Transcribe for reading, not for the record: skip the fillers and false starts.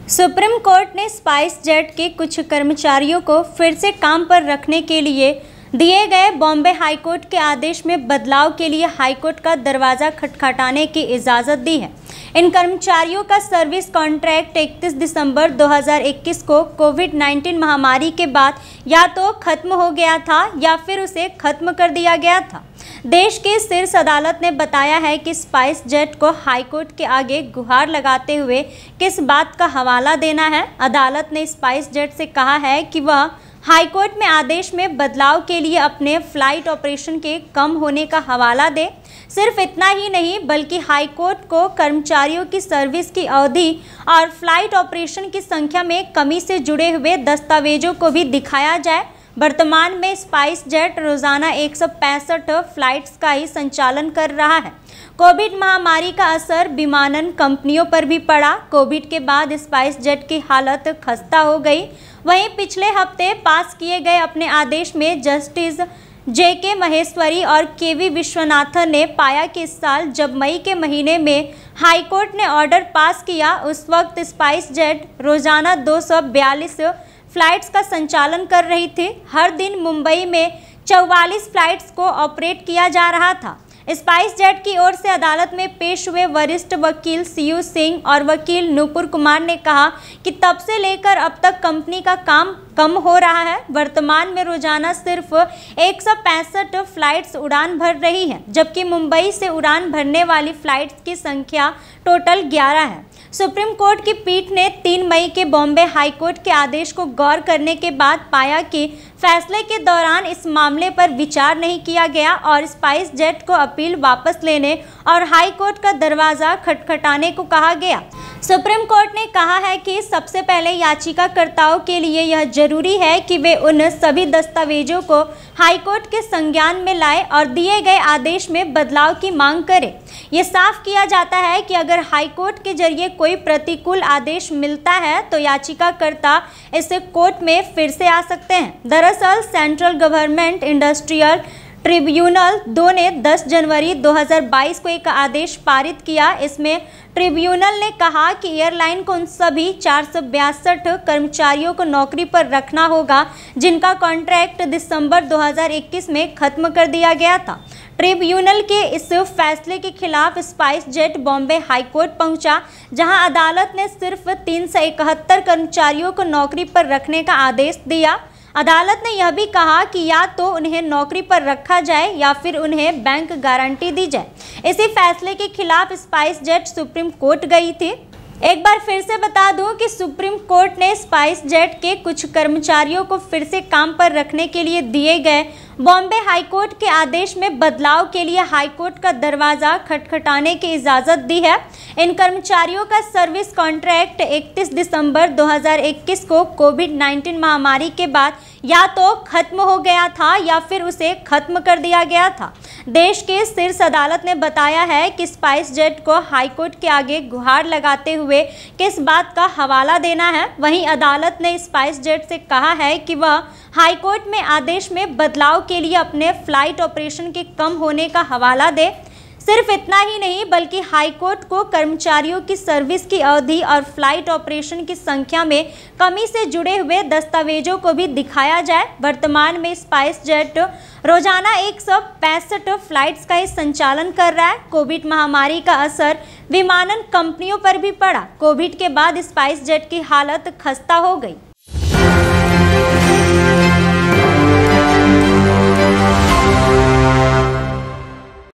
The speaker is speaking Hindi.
सुप्रीम कोर्ट ने स्पाइस जेट के कुछ कर्मचारियों को फिर से काम पर रखने के लिए दिए गए बॉम्बे हाईकोर्ट के आदेश में बदलाव के लिए हाईकोर्ट का दरवाज़ा खटखटाने की इजाज़त दी है। इन कर्मचारियों का सर्विस कॉन्ट्रैक्ट 31 दिसंबर 2021 को कोविड-19 महामारी के बाद या तो खत्म हो गया था या फिर उसे खत्म कर दिया गया था। देश की शीर्ष अदालत ने बताया है कि स्पाइस जेट को हाईकोर्ट के आगे गुहार लगाते हुए किस बात का हवाला देना है। अदालत ने स्पाइस जेट से कहा है कि वह हाईकोर्ट में आदेश में बदलाव के लिए अपने फ्लाइट ऑपरेशन के कम होने का हवाला दे। सिर्फ इतना ही नहीं बल्कि हाईकोर्ट को कर्मचारियों की सर्विस की अवधि और फ्लाइट ऑपरेशन की संख्या में कमी से जुड़े हुए दस्तावेजों को भी दिखाया जाए। वर्तमान में स्पाइस जेट रोजाना 165 फ्लाइट्स का ही संचालन कर रहा है। कोविड महामारी का असर विमानन कंपनियों पर भी पड़ा। कोविड के बाद स्पाइस जेट की हालत खस्ता हो गई। वहीं पिछले हफ्ते पास किए गए अपने आदेश में जस्टिस JK महेश्वरी और KV विश्वनाथन ने पाया कि इस साल जब मई के महीने में हाईकोर्ट ने ऑर्डर पास किया, उस वक्त स्पाइस जेट रोजाना 242 फ्लाइट्स का संचालन कर रही थी। हर दिन मुंबई में 44 फ्लाइट्स को ऑपरेट किया जा रहा था। स्पाइस जेट की ओर से अदालत में पेश हुए वरिष्ठ वकील CU सिंह और वकील नूपुर कुमार ने कहा कि तब से लेकर अब तक कंपनी का काम कम हो रहा है। वर्तमान में रोजाना सिर्फ 165 फ्लाइट्स उड़ान भर रही हैं, जबकि मुंबई से उड़ान भरने वाली फ्लाइट्स की संख्या टोटल 11 है। सुप्रीम कोर्ट की पीठ ने 3 मई के बॉम्बे हाईकोर्ट के आदेश को गौर करने के बाद पाया कि फैसले के दौरान इस मामले पर विचार नहीं किया गया और स्पाइस जेट को अपील वापस लेने और हाईकोर्ट का दरवाज़ा खटखटाने को कहा गया। सुप्रीम कोर्ट ने कहा है कि सबसे पहले याचिकाकर्ताओं के लिए यह जरूरी है कि वे उन सभी दस्तावेजों को हाईकोर्ट के संज्ञान में लाए और दिए गए आदेश में बदलाव की मांग करें। ये साफ किया जाता है कि अगर हाईकोर्ट के जरिए कोई प्रतिकूल आदेश मिलता है तो याचिकाकर्ता इसे कोर्ट में फिर से आ सकते हैं। दरअसल सेंट्रल गवर्नमेंट इंडस्ट्रियल ट्रिब्यूनल 2 ने 10 जनवरी 2022 को एक आदेश पारित किया। इसमें ट्रिब्यूनल ने कहा कि एयरलाइन को उन सभी 462 कर्मचारियों को नौकरी पर रखना होगा जिनका कॉन्ट्रैक्ट दिसंबर 2021 में खत्म कर दिया गया था। ट्रिब्यूनल के इस फैसले के खिलाफ स्पाइस जेट बॉम्बे हाईकोर्ट पहुंचा, जहां अदालत ने सिर्फ 371 कर्मचारियों को नौकरी पर रखने का आदेश दिया। अदालत ने यह भी कहा कि या तो उन्हें नौकरी पर रखा जाए या फिर उन्हें बैंक गारंटी दी जाए। इसी फैसले के खिलाफ स्पाइस जेट सुप्रीम कोर्ट गई थी। एक बार फिर से बता दूं कि सुप्रीम कोर्ट ने स्पाइस जेट के कुछ कर्मचारियों को फिर से काम पर रखने के लिए दिए गए बॉम्बे हाईकोर्ट के आदेश में बदलाव के लिए हाईकोर्ट का दरवाज़ा खटखटाने की इजाज़त दी है। इन कर्मचारियों का सर्विस कॉन्ट्रैक्ट 31 दिसंबर 2021 को कोविड-19 महामारी के बाद या तो खत्म हो गया था या फिर उसे खत्म कर दिया गया था। देश के शीर्ष अदालत ने बताया है कि स्पाइस जेट को हाईकोर्ट के आगे गुहार लगाते हुए किस बात का हवाला देना है। वहीं अदालत ने स्पाइस जेट से कहा है कि वह हाईकोर्ट में आदेश में बदलाव के लिए अपने फ्लाइट ऑपरेशन के कम होने का हवाला दे। सिर्फ इतना ही नहीं बल्कि हाईकोर्ट को कर्मचारियों की सर्विस की अवधि और फ्लाइट ऑपरेशन की संख्या में कमी से जुड़े हुए दस्तावेजों को भी दिखाया जाए। वर्तमान में स्पाइस जेट रोजाना 165 फ्लाइट्स का ही संचालन कर रहा है। कोविड महामारी का असर विमानन कंपनियों पर भी पड़ा। कोविड के बाद स्पाइस जेट की हालत खस्ता हो गई।